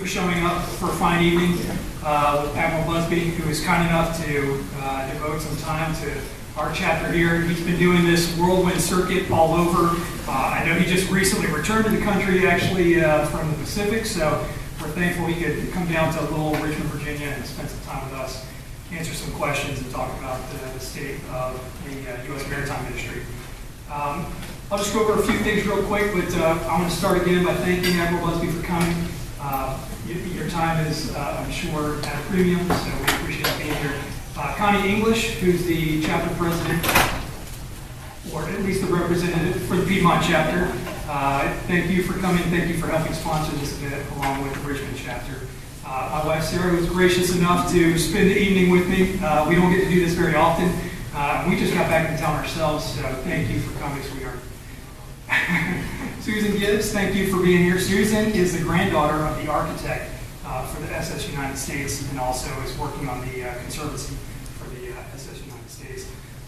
for showing up for a fine evening with Admiral Buzby, who is kind enough to devote some time to our chapter here. He's been doing this whirlwind circuit all over. I know he just recently returned to the country, actually, from the Pacific, so we're thankful he could come down to little Richmond, Virginia, and spend some time with us, answer some questions, and talk about the state of the U.S. Maritime Industry. I'll just go over a few things real quick, but I want to start again by thanking Admiral Buzby for coming. Your time is, I'm sure, at a premium, so we appreciate being here. Connie English, who's the chapter president, or at least the representative for the Piedmont chapter. Thank you for coming. Thank you for helping sponsor this event along with the Richmond chapter. My wife Sarah was gracious enough to spend the evening with me. We don't get to do this very often. We just got back in town ourselves, so thank you for coming, sweetheart. Susan Gibbs, thank you for being here. Susan is the granddaughter of the architect for the SS United States, and also is working on the conservancy for the SS United States,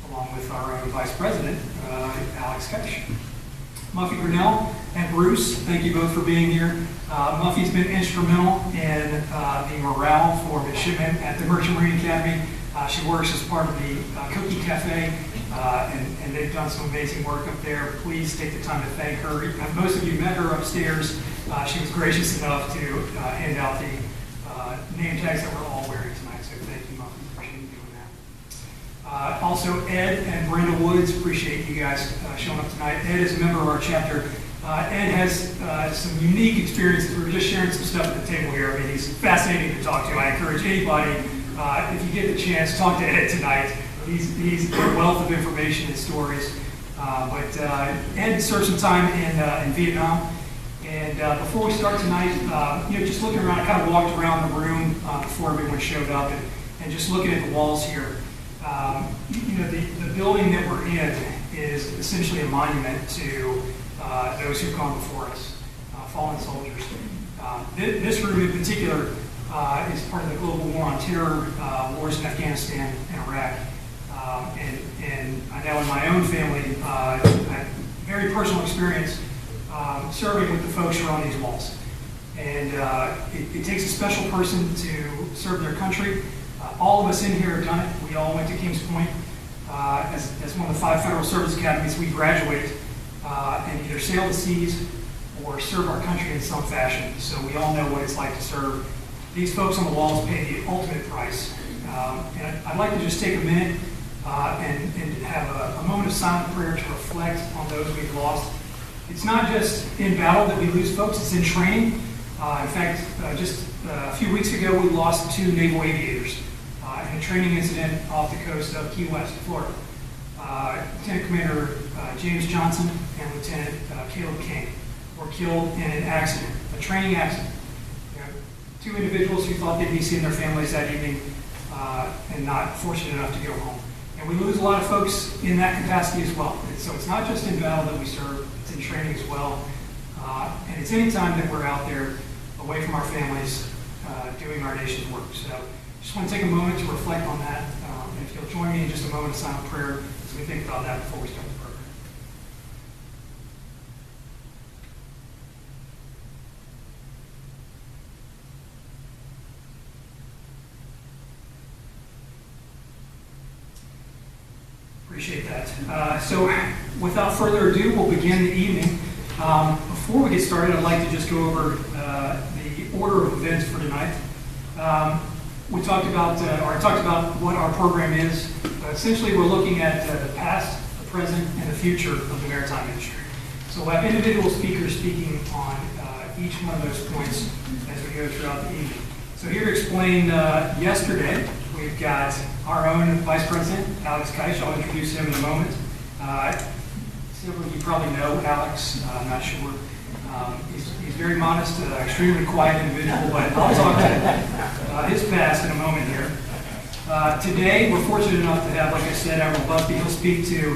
along with our own Vice President, Alex Kesh. Muffy Grinnell and Bruce, thank you both for being here. Muffy's been instrumental in the morale for midshipmen at the Merchant Marine Academy. She works as part of the Cookie Cafe, and they've done some amazing work up there. Please take the time to thank her. Most of you met her upstairs. She was gracious enough to hand out the name tags that we're all wearing tonight, so thank you, Muffy. Appreciate you doing that. Also, Ed and Brenda Woods, appreciate you guys showing up tonight. Ed is a member of our chapter. Ed has some unique experiences. We were just sharing some stuff at the table here. I mean, he's fascinating to talk to. I encourage anybody, if you get the chance, talk to Ed tonight. He's a wealth of information and stories. But Ed served some time in Vietnam. And before we start tonight, just looking around, I kind of walked around the room before everyone showed up, and just looking at the walls here. The building that we're in is essentially a monument to those who've gone before us, fallen soldiers. This room in particular is part of the global war on terror, wars in Afghanistan and Iraq. And I know in my own family, I had very personal experience serving with the folks who are on these walls. And it takes a special person to serve their country. All of us in here have done it. We all went to Kings Point. As one of the 5 federal service academies, we graduate and either sail the seas or serve our country in some fashion. So we all know what it's like to serve. These folks on the walls pay the ultimate price. And I'd like to just take a minute and have a moment of silent prayer to reflect on those we've lost. It's not just in battle that we lose folks, it's in training. In fact, just a few weeks ago, we lost 2 naval aviators in a training incident off the coast of Key West, Florida. Lieutenant Commander James Johnson and Lieutenant Caleb King were killed in an accident, a training accident. 2 individuals who thought they'd be seeing their families that evening and not fortunate enough to go home. And we lose a lot of folks in that capacity as well. And so it's not just in battle that we serve, it's in training as well. And it's any time that we're out there away from our families doing our nation's work. So just want to take a moment to reflect on that. And if you'll join me in just a moment of silent prayer as we think about that before we start the program. Appreciate that. So without further ado, we'll begin the evening. Before we get started, I'd like to just go over the order of events for tonight. I talked about what our program is. Essentially, we're looking at the past, the present, and the future of the maritime industry. So we'll have individual speakers speaking on each one of those points as we go throughout the evening. So here to explain yesterday, we've got our own Vice President, Alex Kesh. I'll introduce him in a moment. Several of you probably know Alex. I'm not sure. He's very modest, extremely quiet individual, but I'll talk to his past in a moment here. Today, we're fortunate enough to have, like I said, Admiral Buzby. He'll speak to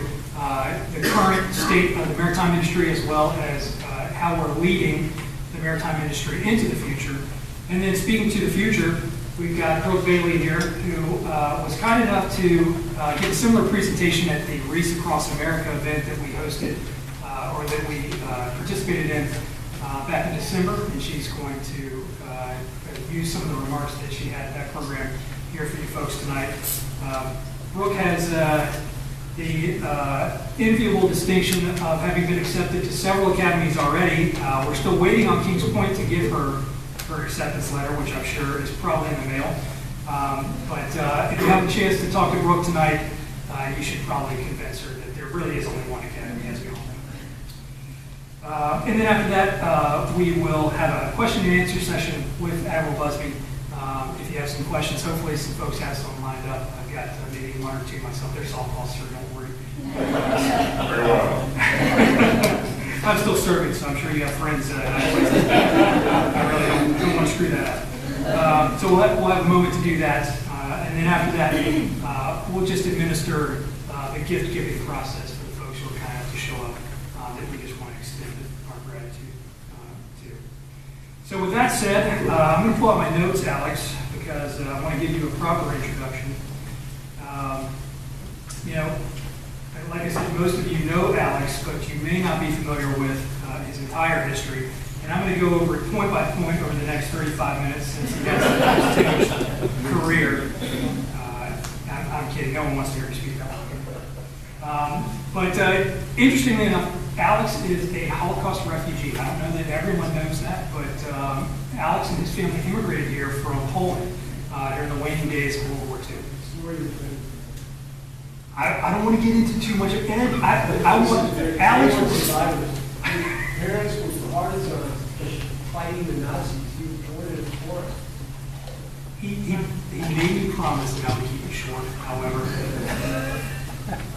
the current state of the maritime industry as well as how we're leading the maritime industry into the future. And then speaking to the future, we've got Brooke Bailey here, who was kind enough to give a similar presentation at the Reefs Across America event that we hosted, or that we participated in back in December, and she's going to use some of the remarks that she had at that program here for you folks tonight. Brooke has the enviable distinction of having been accepted to several academies already. We're still waiting on Kings Point to give her acceptance letter, which I'm sure is probably in the mail. But if you have a chance to talk to Brooke tonight, you should probably convince her that there really is only one academy, as we all know. And then after that, we will have a question and answer session with Admiral Buzby. If you have some questions, hopefully some folks have some lined up. I've got maybe one or two myself. They're softball, sir, don't worry. Very well. I'm still serving, so I'm sure you have friends. I really don't want to screw that up. So we'll have a moment to do that. And then after that, we'll just administer the gift-giving process for the folks who are kind enough to show up that we just want to extend our gratitude to. So with that said, I'm going to pull out my notes, Alex, because I want to give you a proper introduction. You know, like I said, most of you know Alex, but you may not be familiar with his entire history. And I'm going to go over it point by point over the next 35 minutes since he has a distinguished career. I'm kidding. No one wants to hear me speak that long. But interestingly enough, Alex is a Holocaust refugee. I don't know that everyone knows that, but Alex and his family immigrated here from Poland during the waning days of World War II. I don't want to get into too much of it. I want Alex was parents were partisans fighting the Nazis. He was born in Florida. He made me promise that I would keep it short, however.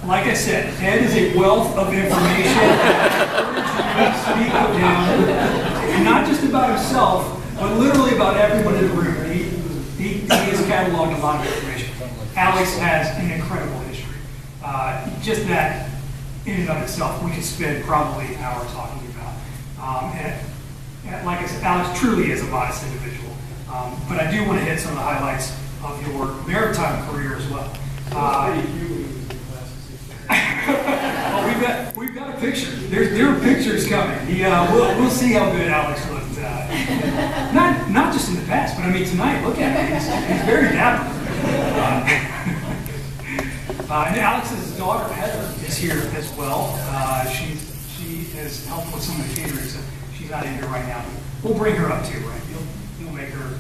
Like I said, Ed is a wealth of information. Speak of him, and not just about himself, but literally about everyone in the room. He has cataloged a lot of information. Alex has an incredible history. Just that, in and of itself, we could spend probably an hour talking about. And like I said, Alex truly is a modest individual. But I do want to hit some of the highlights of your maritime career as well. Well, we've got a picture. There are pictures coming. We'll see how good Alex looked. Not just in the past, but I mean tonight. Look at him. He's very dapper. And Alex's daughter Heather is here as well. She has helped with some of the catering, so she's not in here right now. We'll bring her up too, right? You'll make her.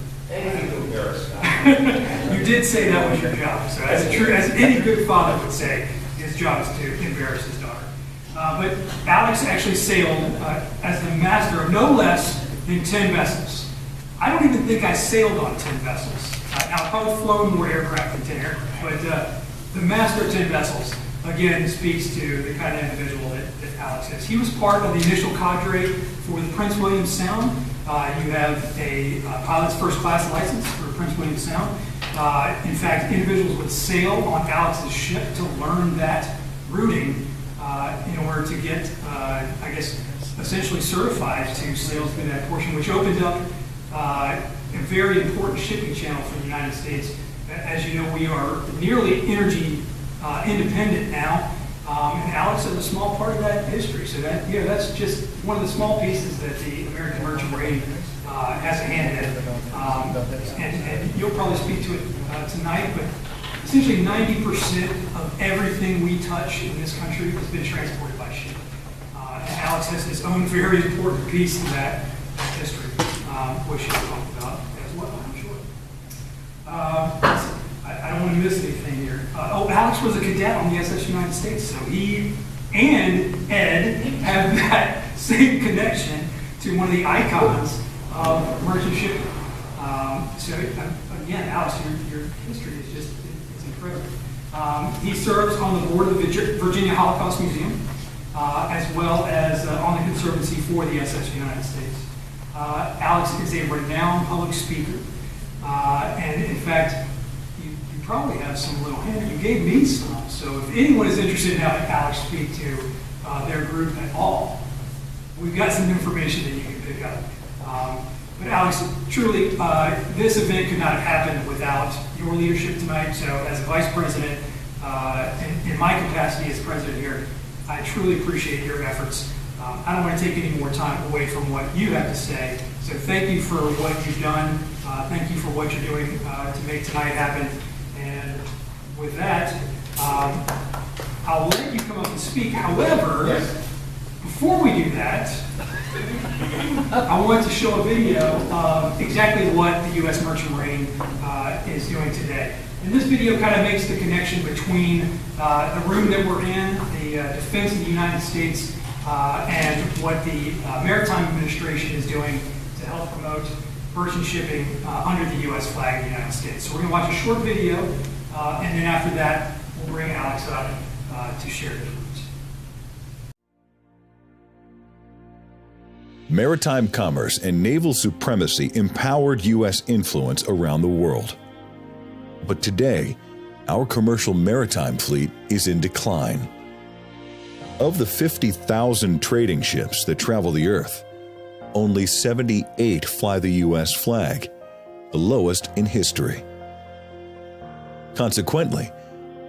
You did say that was your job. So as any good father would say, his job is to embarrass his daughter. But Alex actually sailed as the master of no less than 10 vessels. I don't even think I sailed on 10 vessels. I've probably flown more aircraft than 10 aircraft, but the master of 10 vessels, again, speaks to the kind of individual that Alex is. He was part of the initial cadre for the Prince William Sound. You have a pilot's first class license for Prince William Sound. In fact, individuals would sail on Alex's ship to learn that routing in order to get, I guess, essentially certified to sail through that portion, which opened up a very important shipping channel for the United States. As you know, we are nearly energy independent now, and Alex is a small part of that history. So that's just one of the small pieces that the American Merchant Marine has a hand in. And you'll probably speak to it tonight, but essentially 90% of everything we touch in this country has been transported by ship. And Alex has his own very important piece in that history, which he'll talk about as well, I'm sure. I don't want to miss anything here. Alex was a cadet on the SS United States, so he and Ed have that same connection to one of the icons of merchant shipping. So again, Alex, your history is it's incredible. He serves on the board of the Virginia Holocaust Museum, as well as on the conservancy for the SS United States. Alex is a renowned public speaker, and in fact, you probably have some little hint. You gave me some, so if anyone is interested in having Alex speak to their group at all, we've got some information that you can pick up. But Alex, truly, this event could not have happened without your leadership tonight. So as a vice president, in my capacity as president here, I truly appreciate your efforts I don't want to take any more time away from what you have to say. So thank you for what you've done. Thank you for what you're doing to make tonight happen. And with that, I'll let you come up and speak. However, before we do that, I want to show a video of exactly what the U.S. Merchant Marine is doing today. And this video kind of makes the connection between the room that we're in, the defense of the United States, and what the Maritime Administration is doing to help promote merchant shipping under the U.S. flag of the United States. So we're going to watch a short video, and then after that, we'll bring Alex up to share his roots. Maritime commerce and naval supremacy empowered U.S. influence around the world. But today, our commercial maritime fleet is in decline. Of the 50,000 trading ships that travel the Earth, only 78 fly the U.S. flag, the lowest in history. Consequently,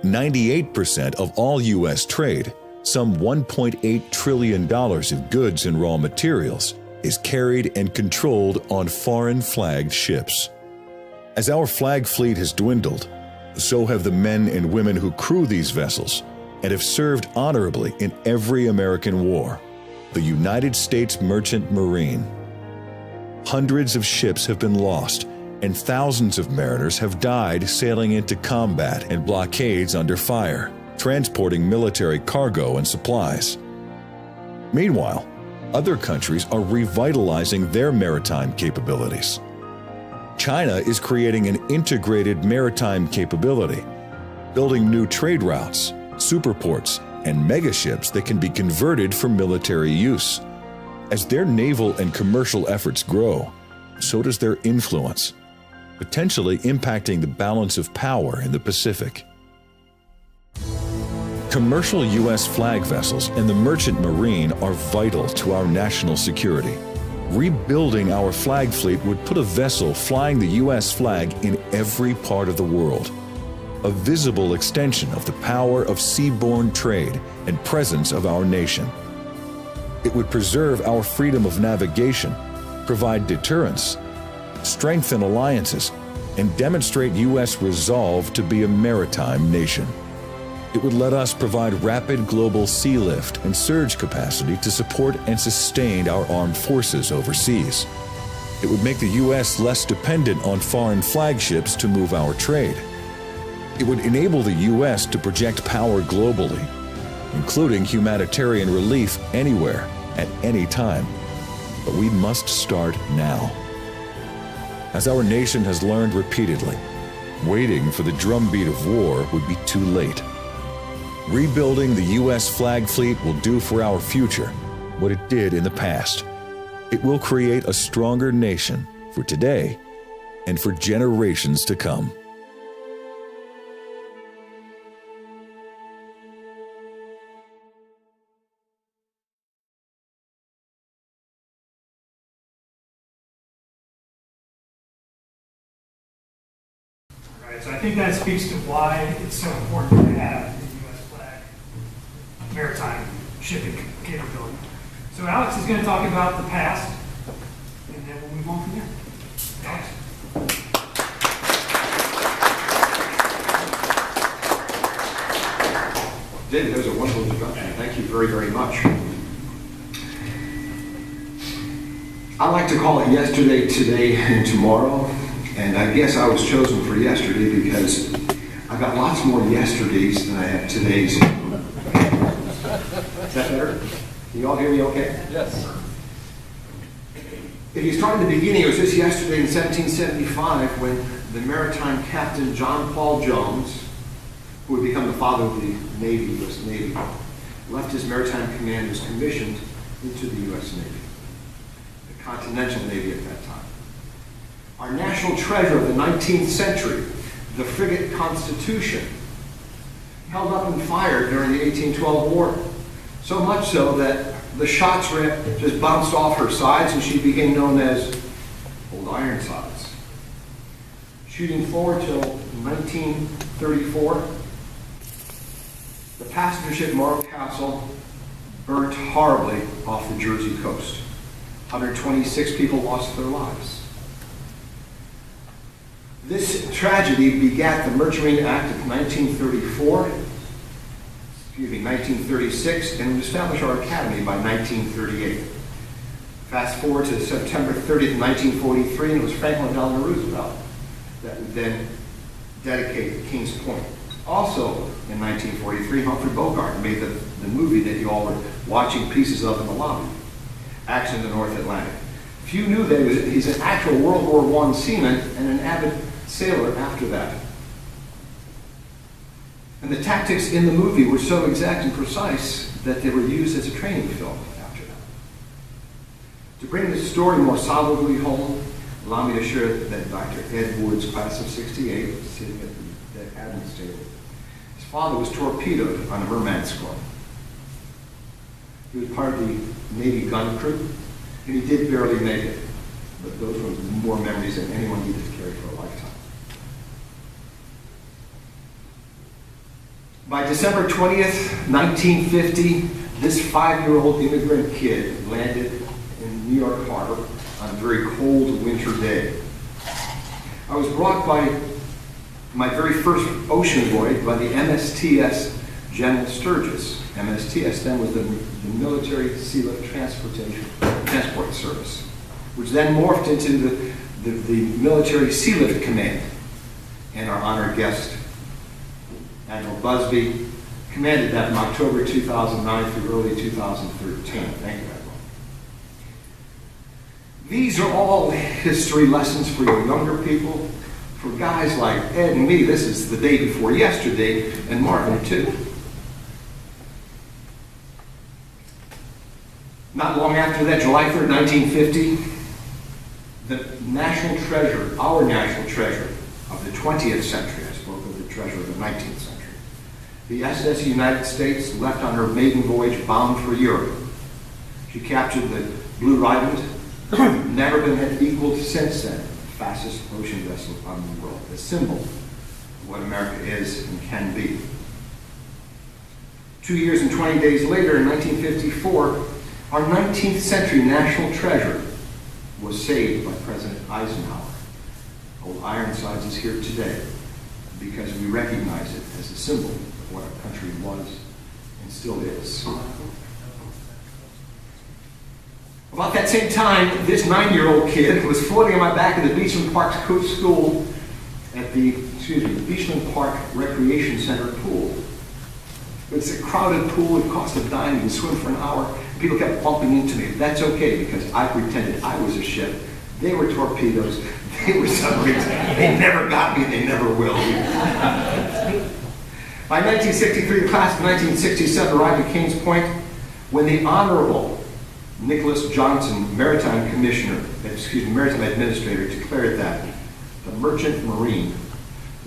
98% of all U.S. trade, some $1.8 trillion of goods and raw materials, is carried and controlled on foreign-flagged ships. As our flag fleet has dwindled, so have the men and women who crew these vessels and have served honorably in every American war, the United States Merchant Marine. Hundreds of ships have been lost, and thousands of mariners have died sailing into combat and blockades under fire, transporting military cargo and supplies. Meanwhile, other countries are revitalizing their maritime capabilities. China is creating an integrated maritime capability, building new trade routes, superports, and megaships that can be converted for military use. As their naval and commercial efforts grow, so does their influence, potentially impacting the balance of power in the Pacific. Commercial U.S. flag vessels and the Merchant Marine are vital to our national security. Rebuilding our flag fleet would put a vessel flying the U.S. flag in every part of the world, a visible extension of the power of seaborne trade and presence of our nation. It would preserve our freedom of navigation, provide deterrence, strengthen alliances, and demonstrate U.S. resolve to be a maritime nation. It would let us provide rapid global sea lift and surge capacity to support and sustain our armed forces overseas. It would make the U.S. less dependent on foreign flagships to move our trade. It would enable the U.S. to project power globally, including humanitarian relief anywhere, at any time. But we must start now. As our nation has learned repeatedly, waiting for the drumbeat of war would be too late. Rebuilding the U.S. flag fleet will do for our future what it did in the past. It will create a stronger nation for today and for generations to come. All right, so I think that speaks to why it's so important to have maritime shipping capability. So Alex is going to talk about the past, and then we'll move on from there. Alex? David, that was a wonderful introduction. Thank you very, very much. I like to call it yesterday, today, and tomorrow. And I guess I was chosen for yesterday because I've got lots more yesterdays than I have todays. Is that better? Can you all hear me okay? Yes. If you start in the beginning, it was just yesterday in 1775 when the maritime captain John Paul Jones, who would become the father of the Navy, U.S. Navy, left his maritime command, was commissioned into the U.S. Navy, the Continental Navy at that time. Our national treasure of the 19th century, the frigate Constitution, held up and fired during the 1812 war. So much so that the shots just bounced off her sides and she became known as Old Ironsides. Shooting forward till 1934, the passenger ship Morro Castle burnt horribly off the Jersey coast. 126 people lost their lives. This tragedy begat the Merchant Act of 1936, and we established our academy by 1938. Fast forward to September 30th, 1943, and it was Franklin Delano Roosevelt that would then dedicate Kings Point. Also in 1943, Humphrey Bogart made the movie that you all were watching pieces of in the lobby, Action in the North Atlantic. Few knew that he's an actual World War I seaman and an avid sailor after that. And the tactics in the movie were so exact and precise that they were used as a training film after that. To bring the story more solidly home, allow me to share that Dr. Ed Wood's class of '68 was sitting at the admiral's table. His father was torpedoed on a merman squad. He was part of the Navy gun crew, and he did barely make it. But those were more memories than anyone needed to carry for a lifetime. By December 20th, 1950, this 5-year-old immigrant kid landed in New York Harbor on a very cold winter day. I was brought by my very first ocean voyage by the MSTS General Sturgis. MSTS then was the Military Sealift Transport Service, which then morphed into the Military Sealift Command. And our honored guest, Admiral Buzby, commanded that from October 2009 through early 2013. Thank you, Admiral. These are all history lessons for your younger people. For guys like Ed and me, this is the day before yesterday, and Martin too. Not long after that, July 3rd, 1950, the national treasure, our national treasure of the 20th century, I spoke of the treasure of the 19th century, the SS United States left on her maiden voyage bound for Europe. She captured the Blue Diamond, never been equaled since then, the fastest ocean vessel on the world, a symbol of what America is and can be. 2 years and 20 days later, in 1954, our 19th century national treasure was saved by President Eisenhower. Old Ironsides is here today because we recognize it as a symbol of what our country was and still is. About that same time, this 9-year-old kid was floating on my back in the Beachland Park School at the Beachland Park Recreation Center pool. It's a crowded pool. It cost a dime. You can swim for an hour. People kept bumping into me. That's okay because I pretended I was a ship. They were torpedoes. They were submarines. They never got me. They never will. By 1963, the class of 1967 arrived at Kings Point when the Honorable Nicholas Johnson, Maritime Administrator, declared that the merchant marine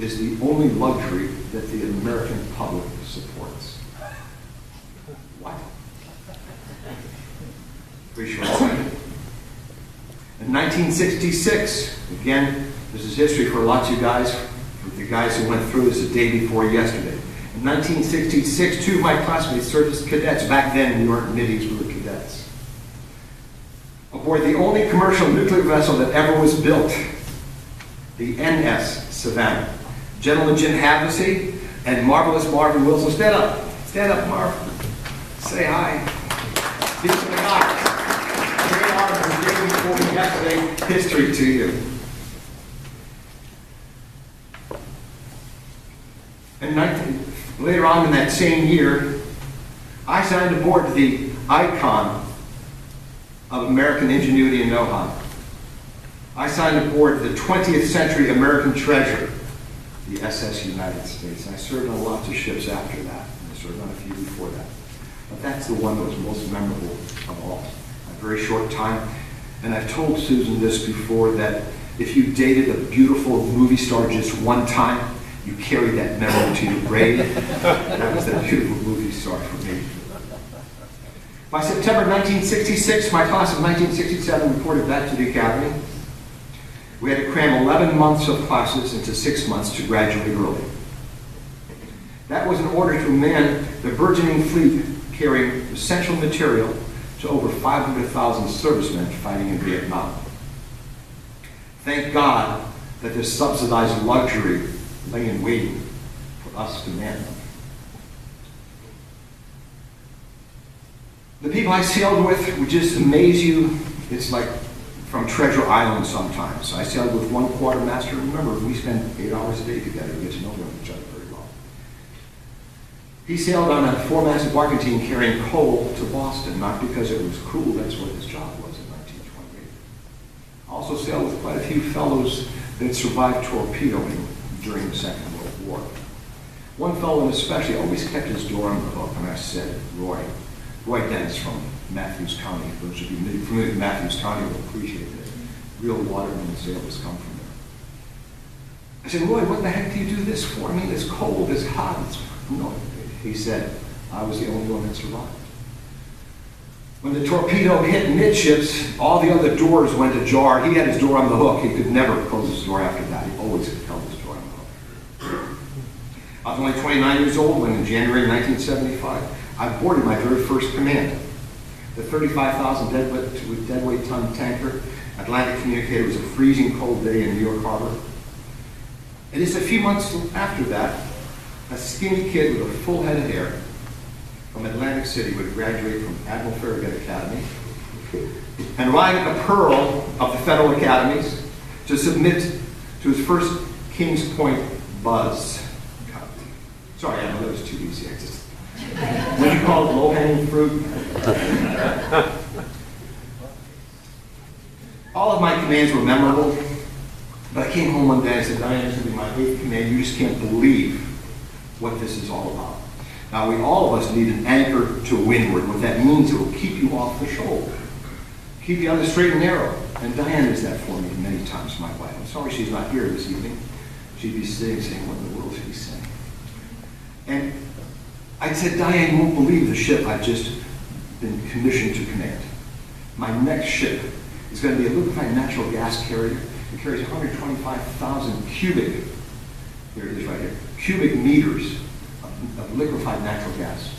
is the only luxury that the American public supports. What? Pretty short sighted. In 1966, again, this is history for lots of you guys, for the guys who went through this the day before yesterday. In 1966, 2 of my classmates served as cadets. Back then, we weren't middies, we were cadets. Aboard the only commercial nuclear vessel that ever was built, the NS Savannah. Gentleman Jim Havasey and marvelous Marvin Wilson. Stand up. Stand up, Marv. Say hi. These are the guys. Great honor for giving before yesterday history to you. And later on in that same year, I signed aboard the icon of American ingenuity and know-how. I signed aboard the 20th century American treasure, the SS United States. I served on lots of ships after that, and I served on a few before that. But that's the one that was most memorable of all. A very short time. And I've told Susan this before, that if you dated a beautiful movie star just one time, you carry that memory to your grave. That was that beautiful movie star for me. By September 1966, my class of 1967 reported back to the Academy. We had to cram 11 months of classes into 6 months to graduate early. That was in order to man the burgeoning fleet carrying essential material to over 500,000 servicemen fighting in Vietnam. Thank God that this subsidized luxury lay in waiting for us to man them. The people I sailed with would just amaze you. It's like from Treasure Island sometimes. I sailed with one quartermaster. Remember, we spent 8 hours a day together to get to know each other very well. He sailed on a 4-masted barkentine carrying coal to Boston, not because it was cool, that's what his job was in 1928. I also sailed with quite a few fellows that survived torpedoing during the Second World War. One fellow especially always kept his door on the hook, and I said, Roy Dennis from Matthews County. Those of you familiar with Matthews County will appreciate that real watermen and sailors come from there. I said, Roy, what the heck do you do this for? I mean, it's cold, it's hot. No. He said, I was the only one that survived. When the torpedo hit midships, all the other doors went ajar. He had his door on the hook. He could never close his door after that. He always held his door on the hook. I was only 29 years old when in January 1975, I boarded my very first command. The 35,000 deadweight ton tanker Atlantic Communicator was a freezing cold day in New York Harbor. And just a few months after that, a skinny kid with a full head of hair from Atlantic City would graduate from Admiral Farragut Academy and ride a pearl of the federal academies to submit to his first Kings Point buzz. Sorry, I know that was too easy. What do you call it, low-hanging fruit? All of my commands were memorable, but I came home one day and I said, Diane, this is going to be my 8th command. You just can't believe what this is all about. Now, all of us need an anchor to windward. What that means, it will keep you off the shoal, keep you on the straight and narrow. And Diane is that for me many times, my wife. I'm sorry she's not here this evening. She'd be sitting saying, what in the world is he saying? And I said, Diane, you won't believe the ship I've just been commissioned to command. My next ship is going to be a liquefied natural gas carrier. It carries 125,000 cubic, here it is right here, cubic meters of liquefied natural gas.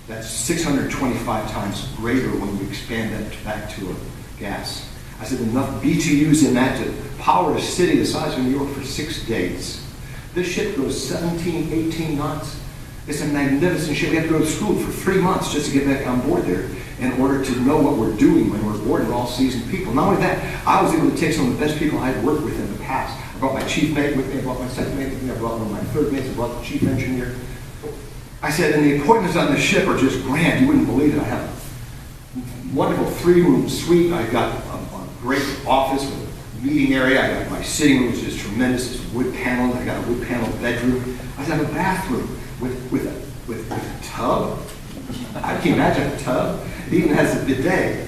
That's 625 times greater when we expand that back to a gas. I said, enough BTUs in that to power a city the size of New York for 6 days. This ship goes 17, 18 knots. It's a magnificent ship. We have to go to school for 3 months just to get back on board there in order to know what we're doing when we're aboard. We're all seasoned people. Not only that, I was able to take some of the best people I had worked with in the past. I brought my chief mate with me, I brought my second mate with me, I brought one of my third mates, I brought the chief engineer. I said, and the appointments on the ship are just grand. You wouldn't believe it. I have a wonderful 3-room suite. I've got a great office with a meeting area. I got my sitting room, which is tremendous. It's wood paneled. I got a wood paneled bedroom. I have a bathroom with a tub. I can imagine a tub. It even has a bidet.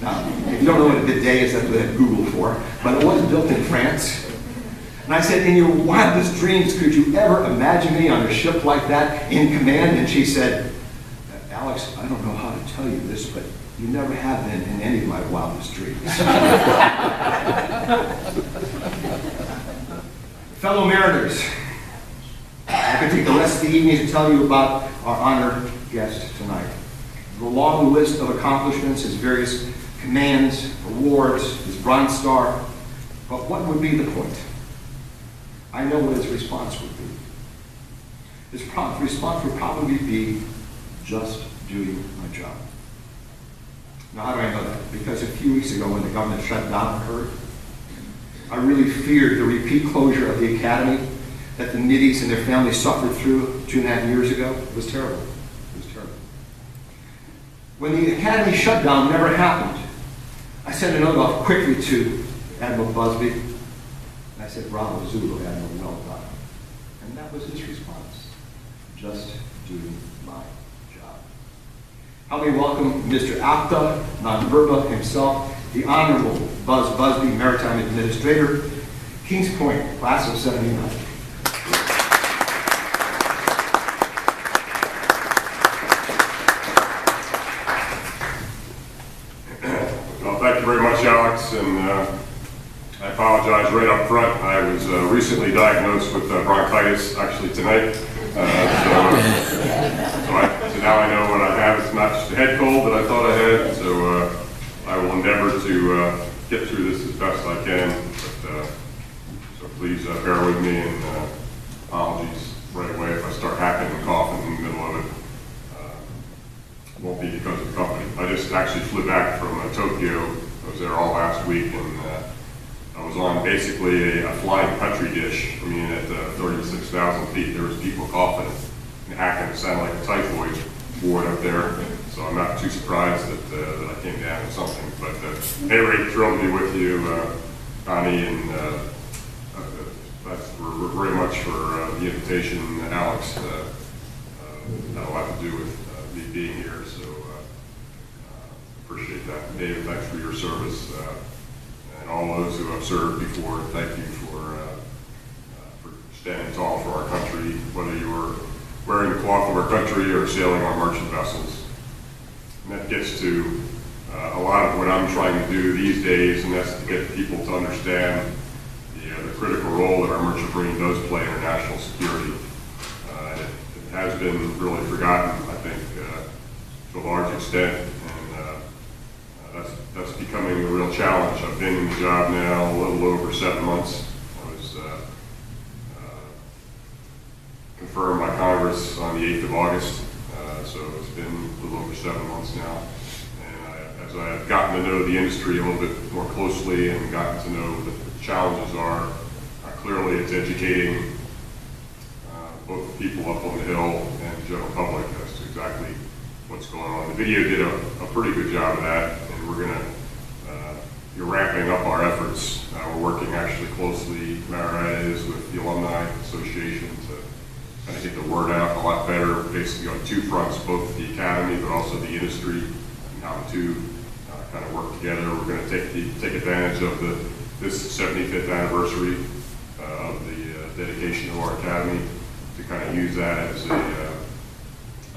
Now, if you don't know what a bidet is, that's what I Google for. But it was built in France. And I said, in your wildest dreams, could you ever imagine me on a ship like that in command? And she said, Alex, I don't know how to tell you this, but you never have been in any of my wildest dreams. Fellow mariners, I could take the rest of the evening to tell you about our honored guest tonight. The long list of accomplishments, his various commands, awards, his Bronze Star. But what would be the point? I know what his response would be. His response would probably be, just doing my job. Now, how do I know that? Because a few weeks ago when the government shutdown occurred, I really feared the repeat closure of the academy that the middies and their families suffered through 2.5 years ago. It was terrible. It was terrible. When the academy shutdown never happened, I sent a note off quickly to Admiral Buzby. And I said, bravo, Zulu, Admiral, well done. And that was his response. Just doing my job. Help me welcome Mr. Acta non verba himself, the Honorable Buzz Buzby, Maritime Administrator, Kings Point, class of 79. Well, thank you very much, Alex, and I apologize right up front. I was recently diagnosed with bronchitis, actually tonight, so now I know what I have. It's not just a head cold that I thought I had, so I will endeavor to get through this as best I can. But, so please bear with me, and apologies right away if I start hacking and coughing in the middle of it. It won't be because of the company. I just actually flew back from Tokyo. I was there all last week, and I was on basically a flying petri dish. I mean, at 36,000 feet, there was people coughing and hacking. It sounded like a typhoid ward up there. So I'm not too surprised that I came down with something. But at any rate, thrilled to be with you, Connie, and that's very much for the invitation, Alex. That will have to do with me being here. So appreciate that. David, thanks for your service. And all those who have served before, thank you for standing tall for our country, whether you were wearing the cloth of our country or sailing our merchant vessels. And that gets to a lot of what I'm trying to do these days, and that's to get people to understand the critical role that our merchant marine does play in our national security. It has been really forgotten, I think, to a large extent, and that's becoming a real challenge. I've been in the job now a little over 7 months. I was confirmed by Congress on the 8th of August, so it's been a little over 7 months now. And as I've gotten to know the industry a little bit more closely and gotten to know what the challenges are, clearly it's educating both the people up on the Hill and the general public as to exactly what's going on. The video did a pretty good job of that, and we're going to, you're ramping up our efforts. We're working actually closely, Maritime is, with the Alumni Association to kind of get the word out a lot better, basically on two fronts, both the academy but also the industry, and how the two kind of work together. We're going to take advantage of this 75th anniversary of the dedication of our academy to kind of use that as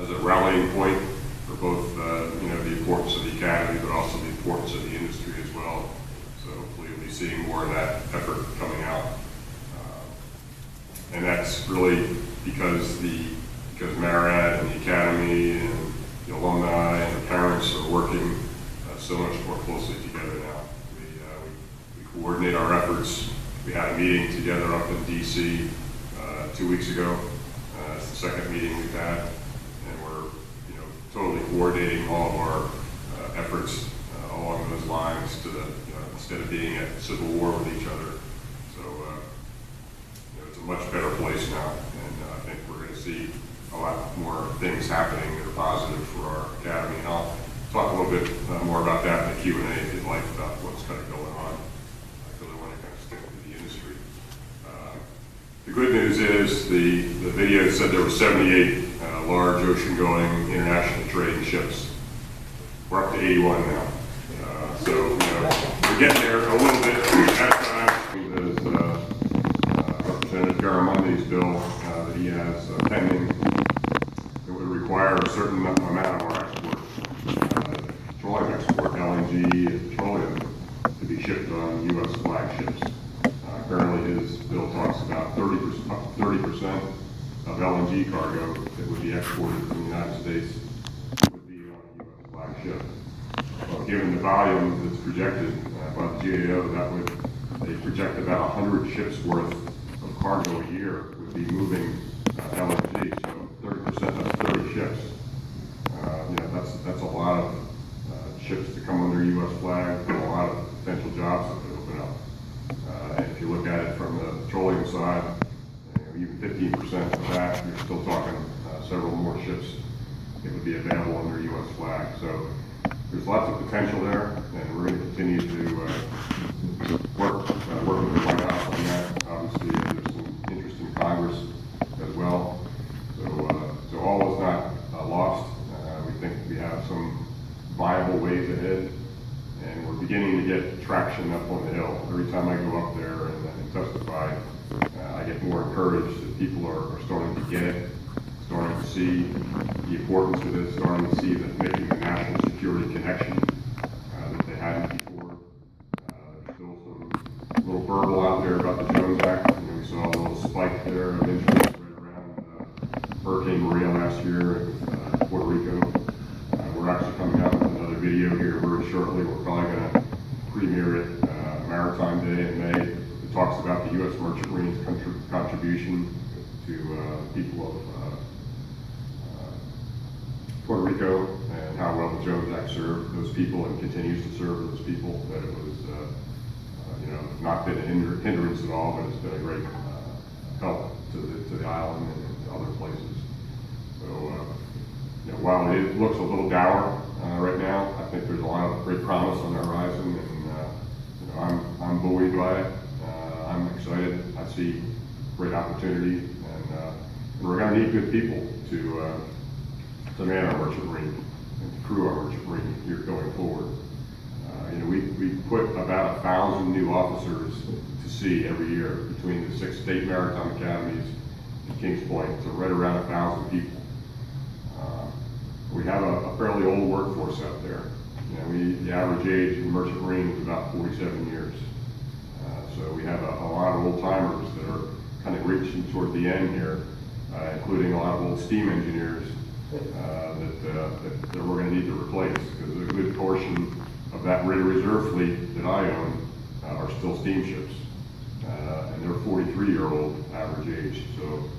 a rallying point for both the importance of the academy, but also the importance of the industry as well. So hopefully we'll be seeing more of that effort coming out, and that's really because Marad and the academy and the alumni and the parents are working so much more closely together now. We coordinate our efforts. We had a meeting together up in DC 2 weeks ago. It's the second meeting we've had, and we're totally coordinating all of our efforts along those lines to instead of being at civil war with each other. So it's a much better place now, and I think we're going to see a lot more things happening that are positive for our academy. And I'll talk a little bit more about that in the Q&A if you'd like, about what's kind of going on. I really want to kind of stick with the industry. The good news is the video said there were 78 large ocean-going international trading ships. We're up to 81 now. So we're getting there a little bit at a time. There's Representative Garamundi's bill that he has pending that would require a certain amount of our export, petroleum export, LNG, and petroleum, to be shipped on U.S. flagships. Currently, his bill talks about 30% of LNG cargo that would be exported from the United States would be on a U.S. flagship. Well, given the volume that's projected by the GAO, they project about 100 ships worth of cargo a year would be moving LNG. So 30%, that's 30 ships. That's a lot of ships to come under U.S. flag, and a lot of potential jobs that could open up. And if you look at it from the petroleum side, even 15% of that, you're still talking several more ships that would be available under U.S. flag. So there's lots of potential there, and we're going to continue to work with the White House on that. Obviously, there's some interest in Congress as well. So all is not lost. We think we have some viable ways ahead, and we're beginning to get traction up on the Hill. Every time I go up there and testify, I get more encouraged that people are starting to get it, starting to see the importance of it, starting to see that making the national security connection that they hadn't before. There's still some little burble out there about the Jones Act. We saw a little spike there of interest right around Hurricane Maria last year in Puerto Rico. actually coming out with another video here very shortly. We're probably going to premiere it Maritime Day in May. It talks about the U.S. Merchant Marine's contribution to people of Puerto Rico and how well the Jones Act served those people and continues to serve those people. That it was, not been a hindrance at all, but it's been a great help to the island and to other places. So, while it looks a little dour right now, I think there's a lot of great promise on the horizon, and I'm buoyed by it. I'm excited. I see great opportunity, and we're going to need good people to man our merchant marine and to crew our merchant marine here going forward. We put about 1,000 new officers to sea every year between the 6 state maritime academies and Kings Point, so right around 1,000 people. We have a fairly old workforce out there. The average age in the merchant marine is about 47 years. So we have a lot of old timers that are kind of reaching toward the end here, including a lot of old steam engineers that we're going to need to replace, because a good portion of that reserve fleet that I own are still steamships, and they're 43-year-old average age, so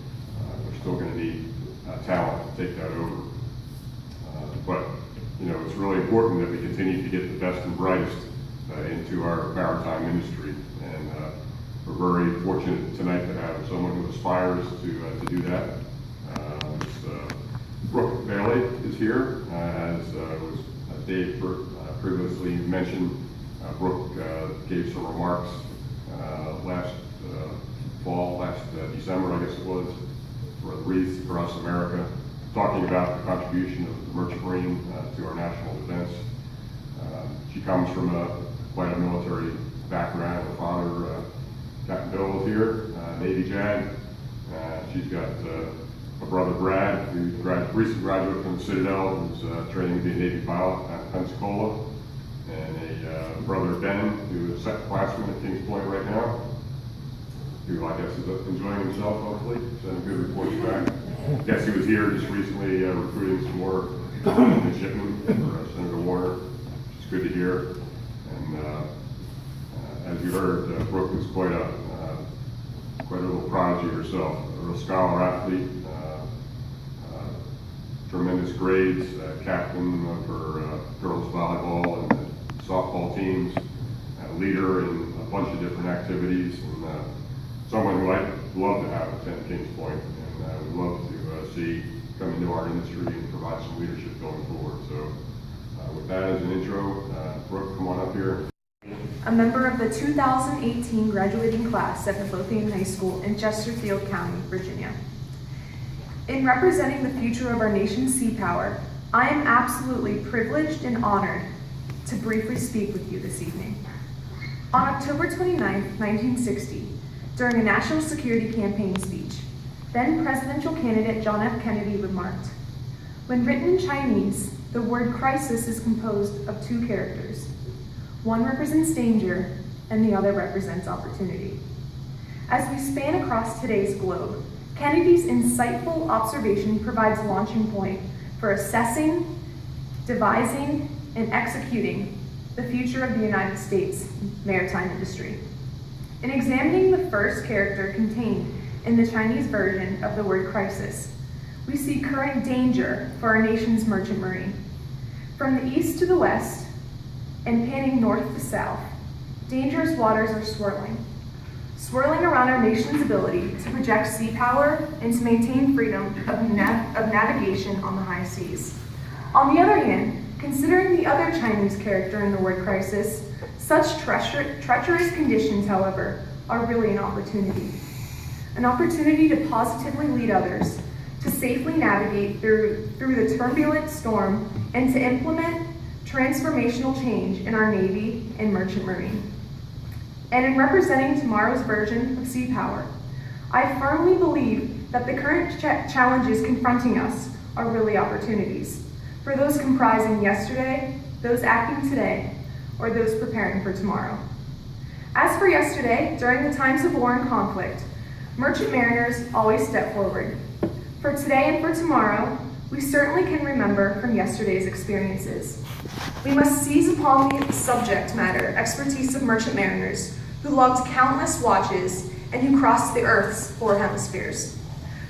we're still going to need talent to take that over. But it's really important that we continue to get the best and brightest into our maritime industry, and we're very fortunate tonight to have someone who aspires to do that. Brooke Bailey is here, as was Dave previously mentioned. Brooke gave some remarks last December, I guess it was, for the Wreath Across America, talking about the contribution of the merchant marine to our national defense. She comes from quite a military background. Her father, Captain Bill, is here, Navy JAG. She's got a brother, Brad, who recently graduated from the Citadel, who's training to be a Navy pilot at Pensacola, and a brother, Ben, who is second classman at Kings Point right now, who I guess is enjoying himself, hopefully, sending good reports back. I guess he was here just recently recruiting some more midshipmen for Senator Warner, which is good to hear. And as you heard, Brooke was quite a little prodigy herself, a real scholar athlete, tremendous grades, captain of her girls volleyball and softball teams, leader in a bunch of different activities, and someone who I'd love to have attend Kings Point, and would love to see come into our industry and provide some leadership going forward. So with that as an intro, Brooke, come on up here. A member of the 2018 graduating class at Midlothian High School in Chesterfield County, Virginia. In representing the future of our nation's sea power, I am absolutely privileged and honored to briefly speak with you this evening. On October 29, 1960, during a national security campaign speech, then presidential candidate John F. Kennedy remarked, "When written in Chinese, the word crisis is composed of 2 characters. One represents danger, and the other represents opportunity." As we span across today's globe, Kennedy's insightful observation provides a launching point for assessing, devising, and executing the future of the United States maritime industry. In examining the first character contained in the Chinese version of the word crisis, we see current danger for our nation's merchant marine. From the east to the west, and panning north to south, dangerous waters are swirling around our nation's ability to project sea power and to maintain freedom of navigation on the high seas. On the other hand, considering the other Chinese character in the word crisis, such treacherous conditions, however, are really an opportunity. An opportunity to positively lead others, to safely navigate through the turbulent storm, and to implement transformational change in our Navy and merchant marine. And in representing tomorrow's version of sea power, I firmly believe that the current challenges confronting us are really opportunities for those comprising yesterday, those acting today, or those preparing for tomorrow. As for yesterday, during the times of war and conflict, merchant mariners always step forward. For today and for tomorrow, we certainly can remember from yesterday's experiences. We must seize upon the subject matter expertise of merchant mariners who logged countless watches and who crossed the Earth's 4 hemispheres.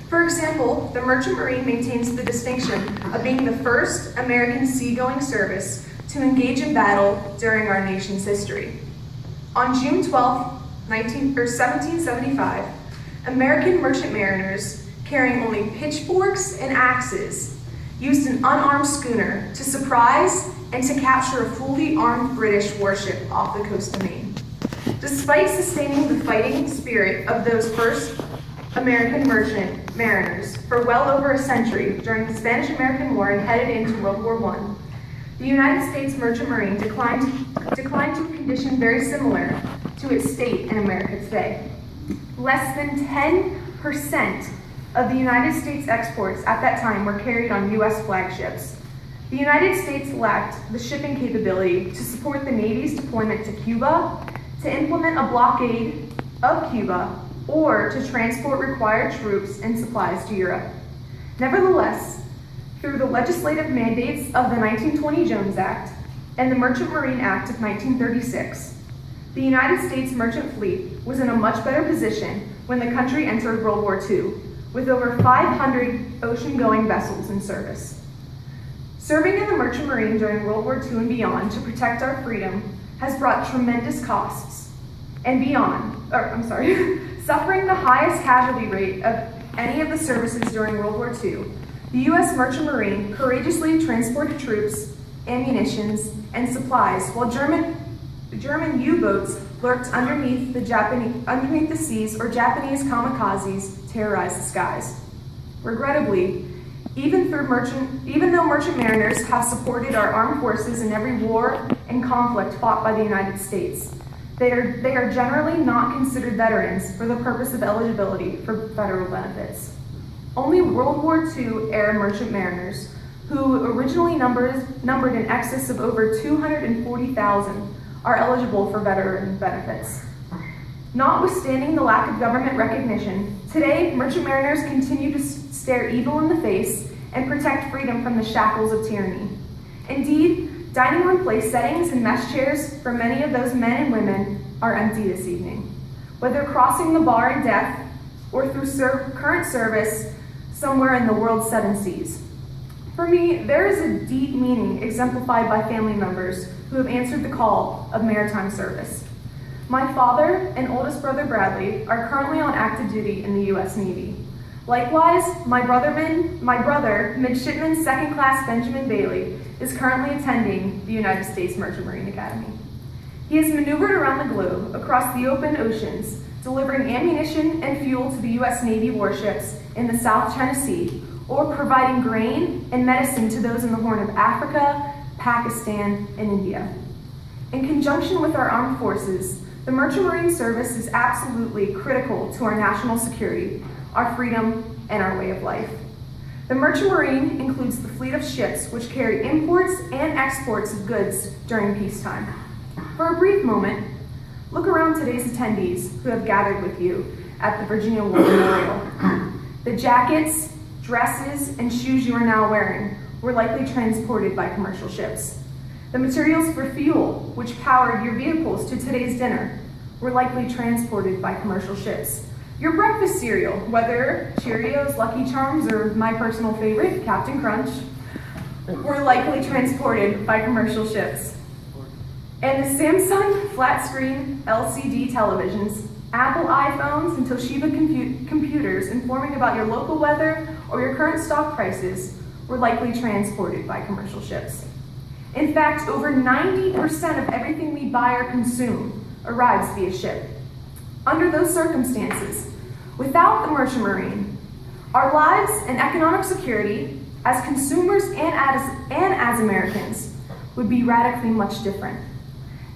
For example, the Merchant Marine maintains the distinction of being the first American seagoing service to engage in battle during our nation's history. On June 12, 1775, American merchant mariners carrying only pitchforks and axes used an unarmed schooner to surprise and to capture a fully armed British warship off the coast of Maine. Despite sustaining the fighting spirit of those first American merchant mariners for well over a century during the Spanish-American War and headed into World War I, the United States Merchant Marine declined to a condition very similar to its state in America today. Less than 10% of the United States exports at that time were carried on U.S. flagships. The United States lacked the shipping capability to support the Navy's deployment to Cuba, to implement a blockade of Cuba, or to transport required troops and supplies to Europe. Nevertheless, through the legislative mandates of the 1920 Jones Act and the Merchant Marine Act of 1936, the United States merchant fleet was in a much better position when the country entered World War II, with over 500 ocean-going vessels in service. Serving in the Merchant Marine during World War II and beyond to protect our freedom has brought tremendous costs, and suffering the highest casualty rate of any of the services during World War II, the U.S. Merchant Marine courageously transported troops, ammunitions, and supplies while German U-boats lurked underneath the seas or Japanese kamikazes terrorized the skies. Regrettably, even though merchant mariners have supported our armed forces in every war and conflict fought by the United States, they are generally not considered veterans for the purpose of eligibility for federal benefits. Only World War II era merchant mariners, who originally numbered in excess of over 240,000, are eligible for veteran benefits. Notwithstanding the lack of government recognition, today merchant mariners continue to stare evil in the face and protect freedom from the shackles of tyranny. Indeed, dining room place settings and mess chairs for many of those men and women are empty this evening. Whether crossing the bar in death or through current service somewhere in the world's 7 seas. For me, there is a deep meaning exemplified by family members who have answered the call of maritime service. My father and oldest brother Bradley are currently on active duty in the U.S. Navy. Likewise, my brother, Midshipman 2nd Class Benjamin Bailey, is currently attending the United States Merchant Marine Academy. He has maneuvered around the globe across the open oceans, delivering ammunition and fuel to the U.S. Navy warships in the South China Sea, or providing grain and medicine to those in the Horn of Africa, Pakistan, and India. In conjunction with our armed forces, the Merchant Marine Service is absolutely critical to our national security, our freedom, and our way of life. The Merchant Marine includes the fleet of ships which carry imports and exports of goods during peacetime. For a brief moment, look around today's attendees who have gathered with you at the Virginia War Memorial. The jackets, dresses, and shoes you are now wearing were likely transported by commercial ships. The materials for fuel, which powered your vehicles to today's dinner, were likely transported by commercial ships. Your breakfast cereal, whether Cheerios, Lucky Charms, or my personal favorite, Captain Crunch, were likely transported by commercial ships. And the Samsung flat-screen LCD televisions, Apple iPhones, and Toshiba computers informing about your local weather or your current stock prices were likely transported by commercial ships. In fact, over 90% of everything we buy or consume arrives via ship. Under those circumstances, without the Merchant Marine, our lives and economic security as consumers and as Americans would be radically much different.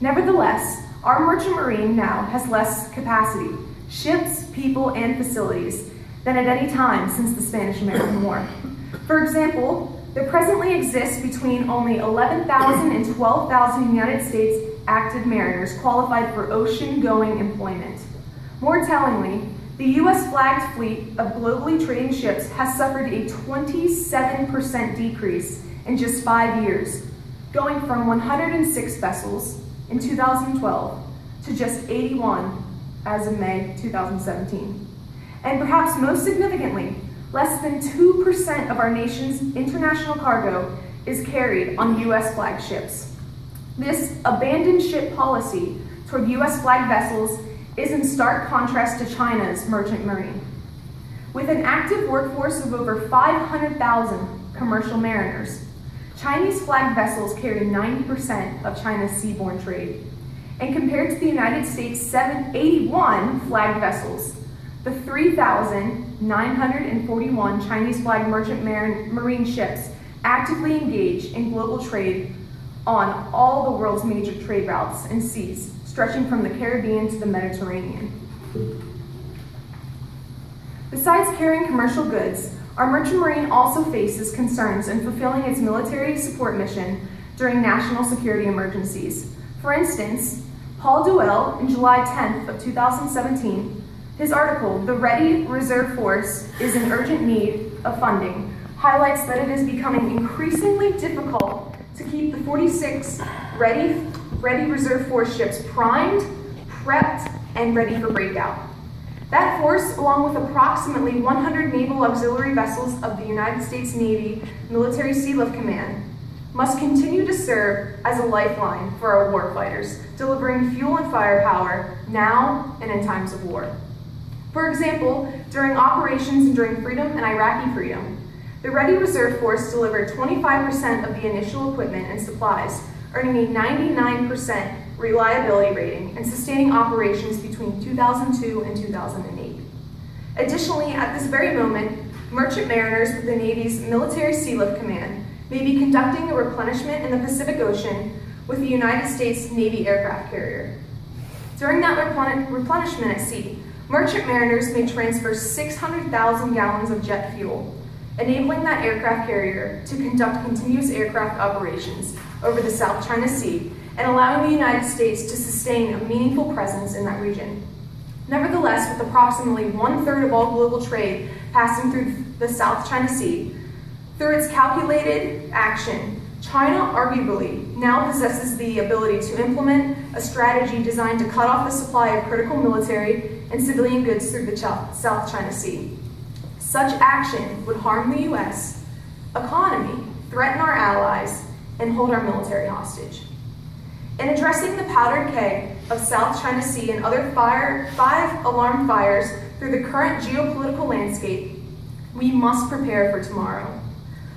Nevertheless, our Merchant Marine now has less capacity, ships, people, and facilities than at any time since the Spanish-American War. For example, there presently exists between only 11,000 and 12,000 United States active mariners qualified for ocean-going employment. More tellingly, The U.S. flagged fleet of globally trading ships has suffered a 27% decrease in just 5 years, going from 106 vessels in 2012 to just 81 as of May 2017. And perhaps most significantly, less than 2% of our nation's international cargo is carried on U.S. flagged ships. This abandoned ship policy toward U.S. flagged vessels is in stark contrast to China's merchant marine. With an active workforce of over 500,000 commercial mariners, Chinese flagged vessels carry 90% of China's seaborne trade. And compared to the United States' 781 flagged vessels, the 3,941 Chinese flagged merchant marine ships actively engage in global trade on all the world's major trade routes and seas, stretching from the Caribbean to the Mediterranean. Besides carrying commercial goods, our merchant marine also faces concerns in fulfilling its military support mission during national security emergencies. For instance, Paul Duell, in July 10th of 2017, his article, "The Ready Reserve Force is in Urgent Need of Funding," highlights that it is becoming increasingly difficult to keep the 46 ready reserve force ships primed, prepped, and ready for breakout. That force, along with approximately 100 naval auxiliary vessels of the United States Navy Military Sealift Command, must continue to serve as a lifeline for our warfighters, delivering fuel and firepower now and in times of war. For example, during Operations Enduring Freedom and Iraqi Freedom, the Ready Reserve Force delivered 25% of the initial equipment and supplies, earning a 99% reliability rating and sustaining operations between 2002 and 2008. Additionally, at this very moment, merchant mariners with the Navy's Military Sealift Command may be conducting a replenishment in the Pacific Ocean with the United States Navy aircraft carrier. During that replenishment at sea, merchant mariners may transfer 600,000 gallons of jet fuel, enabling that aircraft carrier to conduct continuous aircraft operations over the South China Sea and allowing the United States to sustain a meaningful presence in that region. Nevertheless, with approximately 1/3 of all global trade passing through the South China Sea, through its calculated action, China arguably now possesses the ability to implement a strategy designed to cut off the supply of critical military and civilian goods through the South China Sea. Such action would harm the U.S. economy, threaten our allies, and hold our military hostage. In addressing the powdered keg of South China Sea and other 5 alarm fires through the current geopolitical landscape, we must prepare for tomorrow.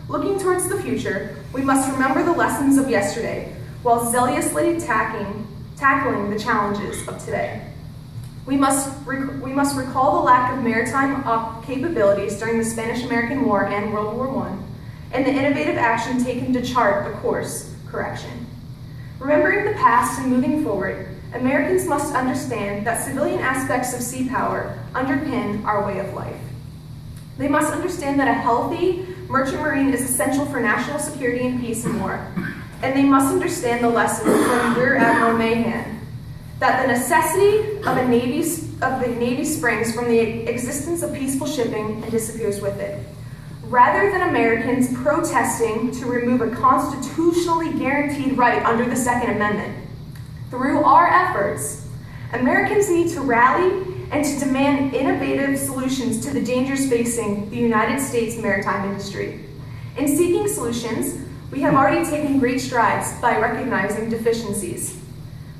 Looking towards the future, we must remember the lessons of yesterday while zealously tackling the challenges of today. We must recall the lack of maritime capabilities during the Spanish-American War and World War I, and the innovative action taken to chart a course correction. Remembering the past and moving forward, Americans must understand that civilian aspects of sea power underpin our way of life. They must understand that a healthy merchant marine is essential for national security and peace and war, and they must understand the lesson from Rear Admiral Mahan, that the necessity of the Navy springs from the existence of peaceful shipping and disappears with it. Rather than Americans protesting to remove a constitutionally guaranteed right under the Second Amendment, through our efforts, Americans need to rally and to demand innovative solutions to the dangers facing the United States maritime industry. In seeking solutions, we have already taken great strides by recognizing deficiencies.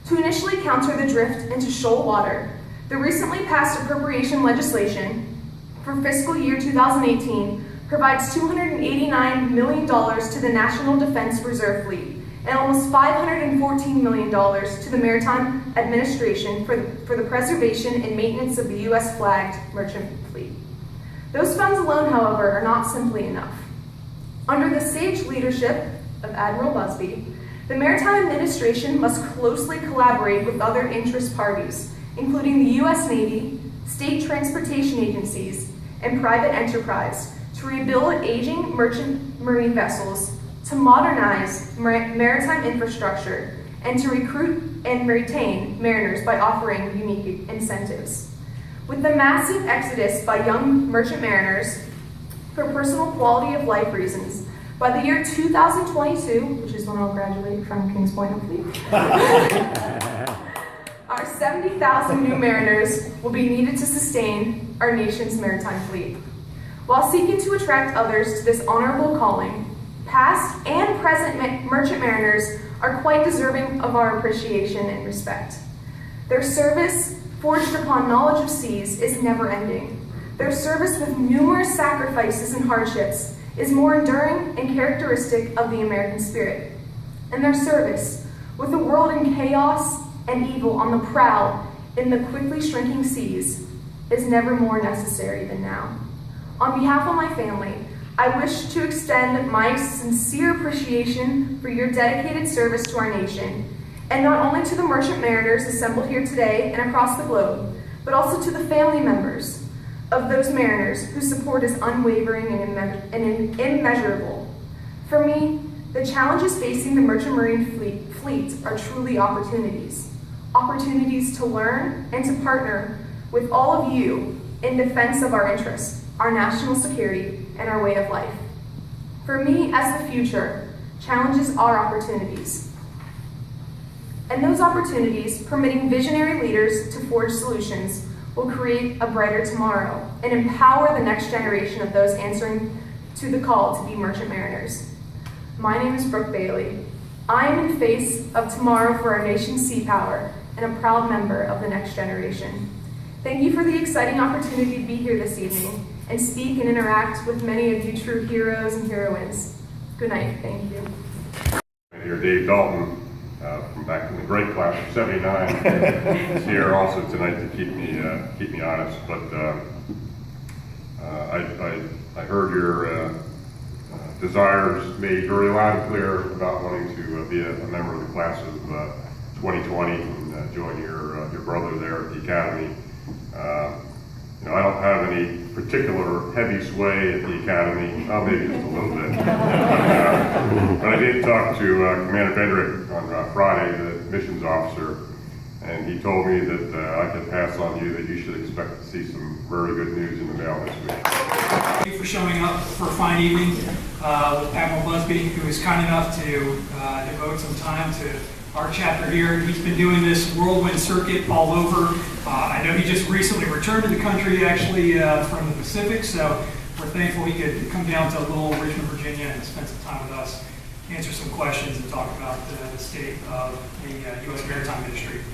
To initially counter the drift into shoal water, the recently passed appropriation legislation for fiscal year 2018 provides $289 million to the National Defense Reserve Fleet and almost $514 million to the Maritime Administration for the preservation and maintenance of the U.S. flagged merchant fleet. Those funds alone, however, are not simply enough. Under the sage leadership of Admiral Buzby, the Maritime Administration must closely collaborate with other interest parties, including the U.S. Navy, state transportation agencies, and private enterprise, to rebuild aging merchant marine vessels, to modernize maritime infrastructure, and to recruit and retain mariners by offering unique incentives. With the massive exodus by young merchant mariners for personal quality of life reasons, by the year 2022, which is when I'll graduate from Kings Point, hopefully, our 70,000 new mariners will be needed to sustain our nation's maritime fleet. While seeking to attract others to this honorable calling, past and present merchant mariners are quite deserving of our appreciation and respect. Their service, forged upon knowledge of seas, is never ending. Their service with numerous sacrifices and hardships is more enduring and characteristic of the American spirit. And their service, with the world in chaos and evil on the prowl in the quickly shrinking seas, is never more necessary than now. On behalf of my family, I wish to extend my sincere appreciation for your dedicated service to our nation, and not only to the merchant mariners assembled here today and across the globe, but also to the family members of those mariners whose support is unwavering and immeasurable. For me, the challenges facing the merchant marine fleet are truly opportunities. Opportunities to learn and to partner with all of you in defense of our interests, our national security, and our way of life. For me, as the future, challenges are opportunities. And those opportunities, permitting visionary leaders to forge solutions, will create a brighter tomorrow and empower the next generation of those answering to the call to be merchant mariners. My name is Brooke Bailey. I am in face of tomorrow for our nation's sea power and a proud member of the next generation. Thank you for the exciting opportunity to be here this evening and speak and interact with many of you true heroes and heroines. Good night. Thank you. Here, Dave Dalton, from back in the great class of '79, is here also tonight to keep me honest. But I heard your desires made very loud and clear about wanting to be a member of the class of 2020 and join your brother there at the academy. I don't have any particular heavy sway at the academy, maybe just a little bit. But I did talk to Commander Bendrick on Friday, the missions officer, and he told me that I could pass on you that you should expect to see some very good news in the mail this week. Thank you for showing up for a fine evening with Admiral Buzby, who was kind enough to devote some time to our chapter here. He's been doing this whirlwind circuit all over. I know he just recently returned to the country, actually, from the Pacific, so we're thankful he could come down to little Richmond, Virginia, and spend some time with us, answer some questions, and talk about the state of the U.S. Maritime Administrator.